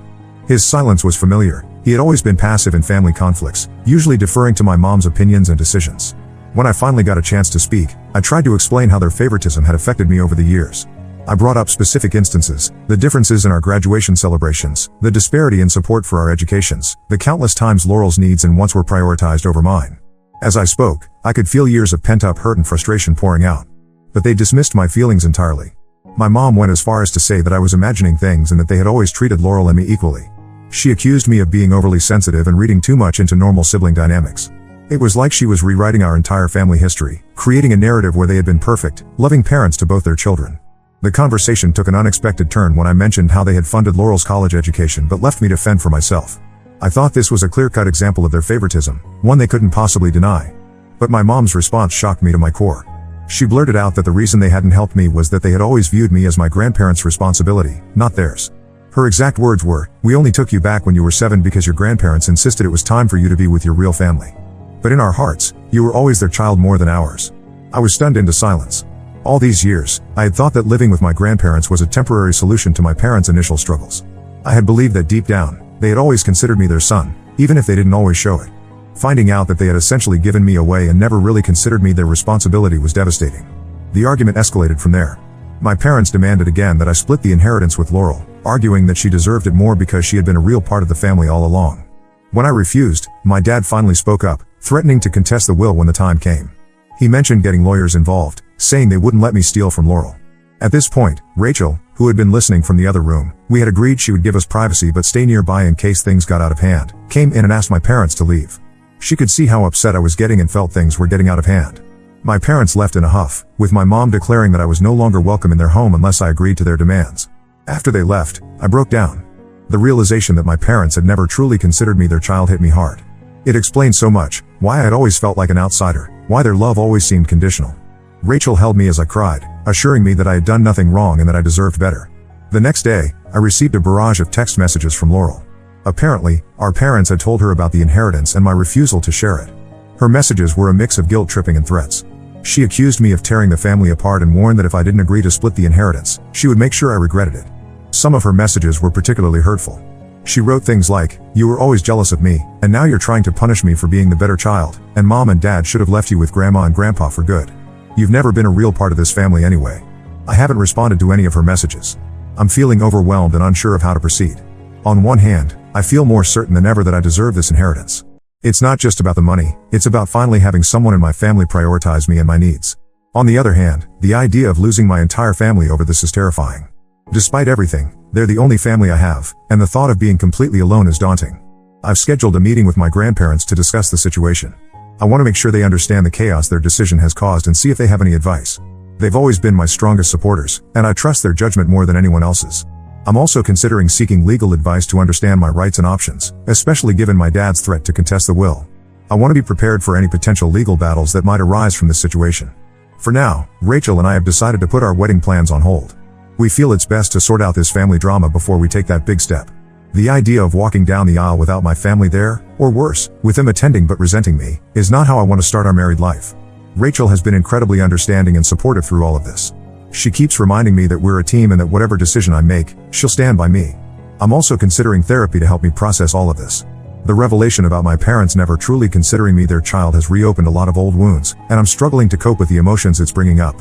His silence was familiar. He had always been passive in family conflicts, usually deferring to my mom's opinions and decisions. When I finally got a chance to speak, I tried to explain how their favoritism had affected me over the years. I brought up specific instances, the differences in our graduation celebrations, the disparity in support for our educations, the countless times Laurel's needs and wants were prioritized over mine. As I spoke, I could feel years of pent-up hurt and frustration pouring out. But they dismissed my feelings entirely. My mom went as far as to say that I was imagining things and that they had always treated Laurel and me equally. She accused me of being overly sensitive and reading too much into normal sibling dynamics. It was like she was rewriting our entire family history, creating a narrative where they had been perfect, loving parents to both their children. The conversation took an unexpected turn when I mentioned how they had funded Laurel's college education but left me to fend for myself. I thought this was a clear-cut example of their favoritism, one they couldn't possibly deny. But my mom's response shocked me to my core. She blurted out that the reason they hadn't helped me was that they had always viewed me as my grandparents' responsibility, not theirs. Her exact words were, "We only took you back when you were 7 because your grandparents insisted it was time for you to be with your real family. But in our hearts, you were always their child more than ours." I was stunned into silence. All these years, I had thought that living with my grandparents was a temporary solution to my parents' initial struggles. I had believed that deep down, they had always considered me their son, even if they didn't always show it. Finding out that they had essentially given me away and never really considered me their responsibility was devastating. The argument escalated from there. My parents demanded again that I split the inheritance with Laurel, arguing that she deserved it more because she had been a real part of the family all along. When I refused, my dad finally spoke up, threatening to contest the will when the time came. He mentioned getting lawyers involved, saying they wouldn't let me steal from Laurel. At this point, Rachel, who had been listening from the other room, we had agreed she would give us privacy but stay nearby in case things got out of hand, came in and asked my parents to leave. She could see how upset I was getting and felt things were getting out of hand. My parents left in a huff, with my mom declaring that I was no longer welcome in their home unless I agreed to their demands. After they left, I broke down. The realization that my parents had never truly considered me their child hit me hard. It explained so much, why I had always felt like an outsider, why their love always seemed conditional. Rachel held me as I cried, assuring me that I had done nothing wrong and that I deserved better. The next day, I received a barrage of text messages from Laurel. Apparently, our parents had told her about the inheritance and my refusal to share it. Her messages were a mix of guilt-tripping and threats. She accused me of tearing the family apart and warned that if I didn't agree to split the inheritance, she would make sure I regretted it. Some of her messages were particularly hurtful. She wrote things like, "You were always jealous of me, and now you're trying to punish me for being the better child, and mom and dad should have left you with grandma and grandpa for good. You've never been a real part of this family anyway." I haven't responded to any of her messages. I'm feeling overwhelmed and unsure of how to proceed. On one hand, I feel more certain than ever that I deserve this inheritance. It's not just about the money, it's about finally having someone in my family prioritize me and my needs. On the other hand, the idea of losing my entire family over this is terrifying. Despite everything, they're the only family I have, and the thought of being completely alone is daunting. I've scheduled a meeting with my grandparents to discuss the situation. I want to make sure they understand the chaos their decision has caused and see if they have any advice. They've always been my strongest supporters, and I trust their judgment more than anyone else's. I'm also considering seeking legal advice to understand my rights and options, especially given my dad's threat to contest the will. I want to be prepared for any potential legal battles that might arise from this situation. For now, Rachel and I have decided to put our wedding plans on hold. We feel it's best to sort out this family drama before we take that big step. The idea of walking down the aisle without my family there, or worse, with them attending but resenting me, is not how I want to start our married life. Rachel has been incredibly understanding and supportive through all of this. She keeps reminding me that we're a team and that whatever decision I make, she'll stand by me. I'm also considering therapy to help me process all of this. The revelation about my parents never truly considering me their child has reopened a lot of old wounds, and I'm struggling to cope with the emotions it's bringing up.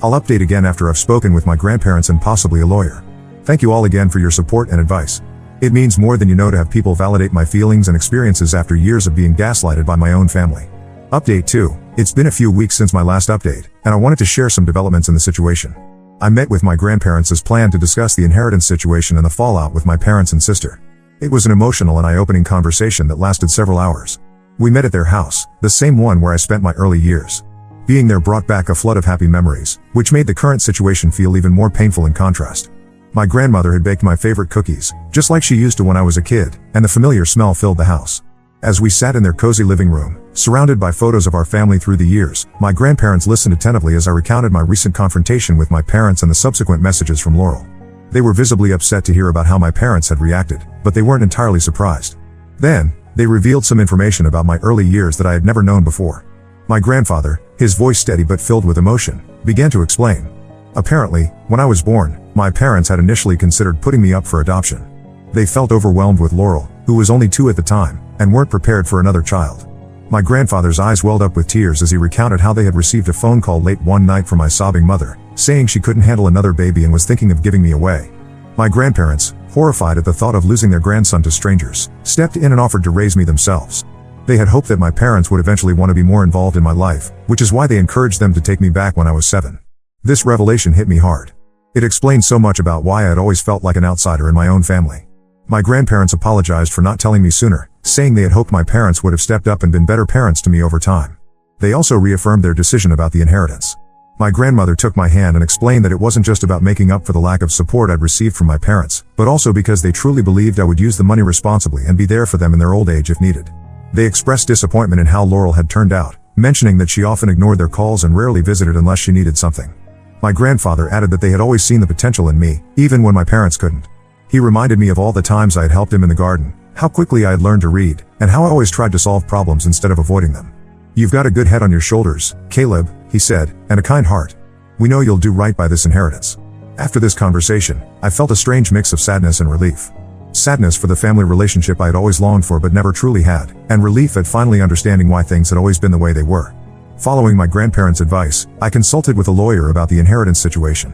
I'll update again after I've spoken with my grandparents and possibly a lawyer. Thank you all again for your support and advice. It means more than you know to have people validate my feelings and experiences after years of being gaslighted by my own family. Update 2. It's been a few weeks since my last update, and I wanted to share some developments in the situation. I met with my grandparents as planned to discuss the inheritance situation and the fallout with my parents and sister. It was an emotional and eye-opening conversation that lasted several hours. We met at their house, the same one where I spent my early years. Being there brought back a flood of happy memories, which made the current situation feel even more painful in contrast. My grandmother had baked my favorite cookies, just like she used to when I was a kid, and the familiar smell filled the house. As we sat in their cozy living room, surrounded by photos of our family through the years, my grandparents listened attentively as I recounted my recent confrontation with my parents and the subsequent messages from Laurel. They were visibly upset to hear about how my parents had reacted, but they weren't entirely surprised. Then, they revealed some information about my early years that I had never known before. My grandfather, his voice steady but filled with emotion, began to explain. Apparently, when I was born, my parents had initially considered putting me up for adoption. They felt overwhelmed with Laurel, who was only 2 at the time, and weren't prepared for another child. My grandfather's eyes welled up with tears as he recounted how they had received a phone call late one night from my sobbing mother, saying she couldn't handle another baby and was thinking of giving me away. My grandparents, horrified at the thought of losing their grandson to strangers, stepped in and offered to raise me themselves. They had hoped that my parents would eventually want to be more involved in my life, which is why they encouraged them to take me back when I was 7. This revelation hit me hard. It explained so much about why I had always felt like an outsider in my own family. My grandparents apologized for not telling me sooner, saying they had hoped my parents would have stepped up and been better parents to me over time. They also reaffirmed their decision about the inheritance. My grandmother took my hand and explained that it wasn't just about making up for the lack of support I'd received from my parents, but also because they truly believed I would use the money responsibly and be there for them in their old age if needed. They expressed disappointment in how Laurel had turned out, mentioning that she often ignored their calls and rarely visited unless she needed something. My grandfather added that they had always seen the potential in me, even when my parents couldn't. He reminded me of all the times I had helped him in the garden, how quickly I had learned to read, and how I always tried to solve problems instead of avoiding them. "You've got a good head on your shoulders, Caleb," he said, "and a kind heart. We know you'll do right by this inheritance." After this conversation, I felt a strange mix of sadness and relief. Sadness for the family relationship I had always longed for but never truly had, and relief at finally understanding why things had always been the way they were. Following my grandparents' advice, I consulted with a lawyer about the inheritance situation.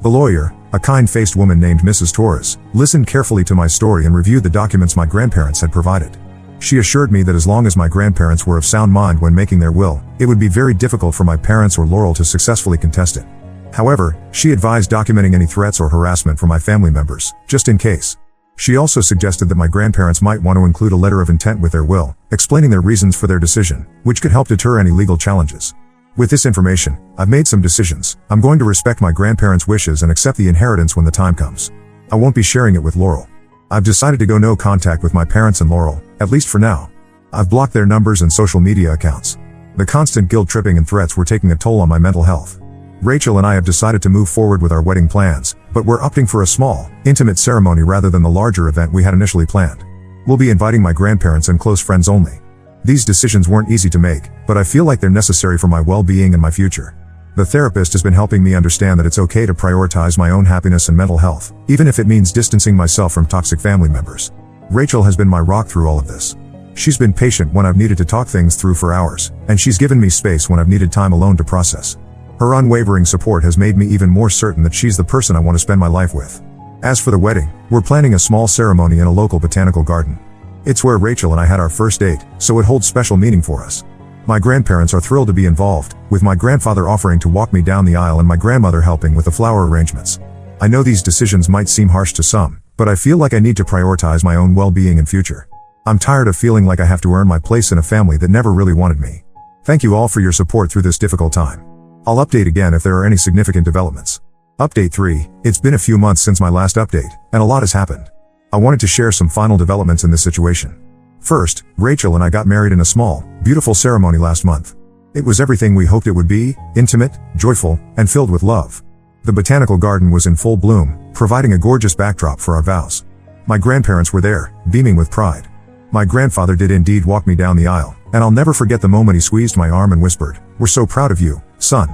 The lawyer, a kind-faced woman named Mrs. Torres, listened carefully to my story and reviewed the documents my grandparents had provided. She assured me that as long as my grandparents were of sound mind when making their will, it would be very difficult for my parents or Laurel to successfully contest it. However, she advised documenting any threats or harassment from my family members, just in case. She also suggested that my grandparents might want to include a letter of intent with their will, explaining their reasons for their decision, which could help deter any legal challenges. With this information, I've made some decisions. I'm going to respect my grandparents' wishes and accept the inheritance when the time comes. I won't be sharing it with Laurel. I've decided to go no contact with my parents and Laurel, at least for now. I've blocked their numbers and social media accounts. The constant guilt-tripping and threats were taking a toll on my mental health. Rachel and I have decided to move forward with our wedding plans, but we're opting for a small, intimate ceremony rather than the larger event we had initially planned. We'll be inviting my grandparents and close friends only. These decisions weren't easy to make, but I feel like they're necessary for my well-being and my future. The therapist has been helping me understand that it's okay to prioritize my own happiness and mental health, even if it means distancing myself from toxic family members. Rachel has been my rock through all of this. She's been patient when I've needed to talk things through for hours, and she's given me space when I've needed time alone to process. Her unwavering support has made me even more certain that she's the person I want to spend my life with. As for the wedding, we're planning a small ceremony in a local botanical garden. It's where Rachel and I had our first date, so it holds special meaning for us. My grandparents are thrilled to be involved, with my grandfather offering to walk me down the aisle and my grandmother helping with the flower arrangements. I know these decisions might seem harsh to some, but I feel like I need to prioritize my own well-being and future. I'm tired of feeling like I have to earn my place in a family that never really wanted me. Thank you all for your support through this difficult time. I'll update again if there are any significant developments. Update 3. It's been a few months since my last update, and a lot has happened. I wanted to share some final developments in this situation. First, Rachel and I got married in a small, beautiful ceremony last month. It was everything we hoped it would be, intimate, joyful, and filled with love. The botanical garden was in full bloom, providing a gorgeous backdrop for our vows. My grandparents were there, beaming with pride. My grandfather did indeed walk me down the aisle, and I'll never forget the moment he squeezed my arm and whispered, "We're so proud of you, son."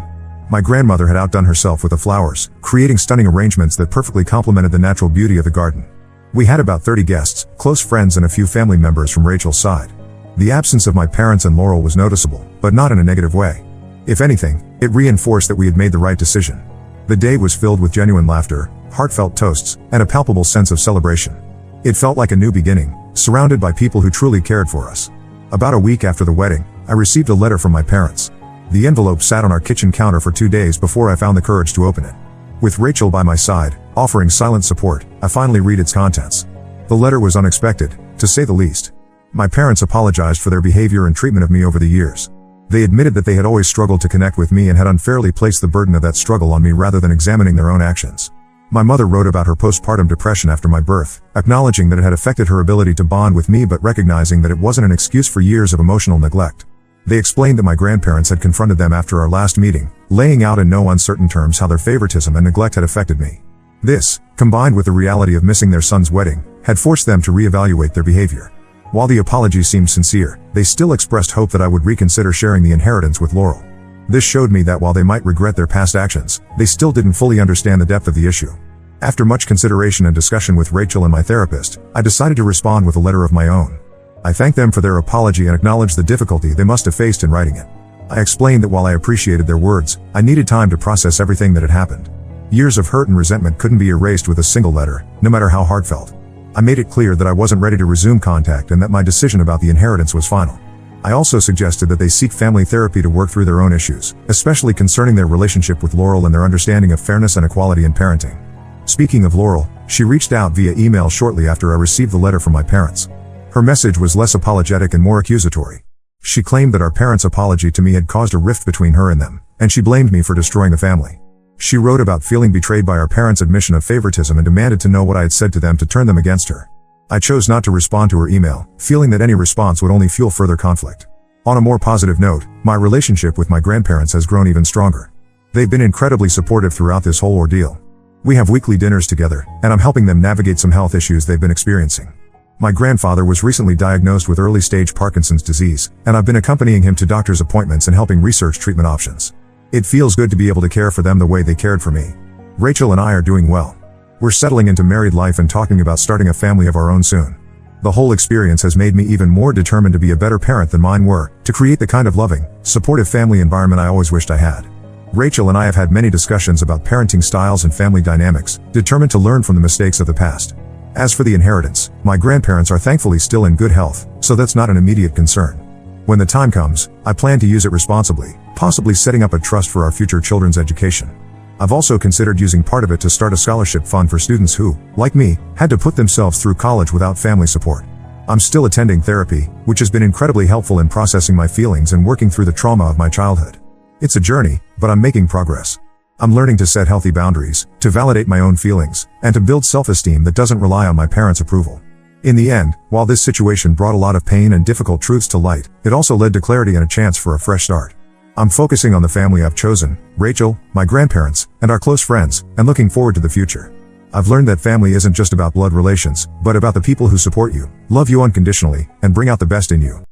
My grandmother had outdone herself with the flowers, creating stunning arrangements that perfectly complemented the natural beauty of the garden. We had about 30 guests, close friends and a few family members from Rachel's side. The absence of my parents and Laurel was noticeable, but not in a negative way. If anything, it reinforced that we had made the right decision. The day was filled with genuine laughter, heartfelt toasts, and a palpable sense of celebration. It felt like a new beginning, surrounded by people who truly cared for us. About a week after the wedding, I received a letter from my parents. The envelope sat on our kitchen counter for 2 days before I found the courage to open it. With Rachel by my side, offering silent support, I finally read its contents. The letter was unexpected, to say the least. My parents apologized for their behavior and treatment of me over the years. They admitted that they had always struggled to connect with me and had unfairly placed the burden of that struggle on me rather than examining their own actions. My mother wrote about her postpartum depression after my birth, acknowledging that it had affected her ability to bond with me but recognizing that it wasn't an excuse for years of emotional neglect. They explained that my grandparents had confronted them after our last meeting, laying out in no uncertain terms how their favoritism and neglect had affected me. This, combined with the reality of missing their son's wedding, had forced them to reevaluate their behavior. While the apology seemed sincere, they still expressed hope that I would reconsider sharing the inheritance with Laurel. This showed me that while they might regret their past actions, they still didn't fully understand the depth of the issue. After much consideration and discussion with Rachel and my therapist, I decided to respond with a letter of my own. I thanked them for their apology and acknowledged the difficulty they must have faced in writing it. I explained that while I appreciated their words, I needed time to process everything that had happened. Years of hurt and resentment couldn't be erased with a single letter, no matter how heartfelt. I made it clear that I wasn't ready to resume contact and that my decision about the inheritance was final. I also suggested that they seek family therapy to work through their own issues, especially concerning their relationship with Laurel and their understanding of fairness and equality in parenting. Speaking of Laurel, she reached out via email shortly after I received the letter from my parents. Her message was less apologetic and more accusatory. She claimed that our parents' apology to me had caused a rift between her and them, and she blamed me for destroying the family. She wrote about feeling betrayed by our parents' admission of favoritism and demanded to know what I had said to them to turn them against her. I chose not to respond to her email, feeling that any response would only fuel further conflict. On a more positive note, my relationship with my grandparents has grown even stronger. They've been incredibly supportive throughout this whole ordeal. We have weekly dinners together, and I'm helping them navigate some health issues they've been experiencing. My grandfather was recently diagnosed with early-stage Parkinson's disease, and I've been accompanying him to doctor's appointments and helping research treatment options. It feels good to be able to care for them the way they cared for me. Rachel and I are doing well. We're settling into married life and talking about starting a family of our own soon. The whole experience has made me even more determined to be a better parent than mine were, to create the kind of loving, supportive family environment I always wished I had. Rachel and I have had many discussions about parenting styles and family dynamics, determined to learn from the mistakes of the past. As for the inheritance, my grandparents are thankfully still in good health, so that's not an immediate concern. When the time comes, I plan to use it responsibly, possibly setting up a trust for our future children's education. I've also considered using part of it to start a scholarship fund for students who, like me, had to put themselves through college without family support. I'm still attending therapy, which has been incredibly helpful in processing my feelings and working through the trauma of my childhood. It's a journey, but I'm making progress. I'm learning to set healthy boundaries, to validate my own feelings, and to build self-esteem that doesn't rely on my parents' approval. In the end, while this situation brought a lot of pain and difficult truths to light, it also led to clarity and a chance for a fresh start. I'm focusing on the family I've chosen, Rachel, my grandparents, and our close friends, and looking forward to the future. I've learned that family isn't just about blood relations, but about the people who support you, love you unconditionally, and bring out the best in you.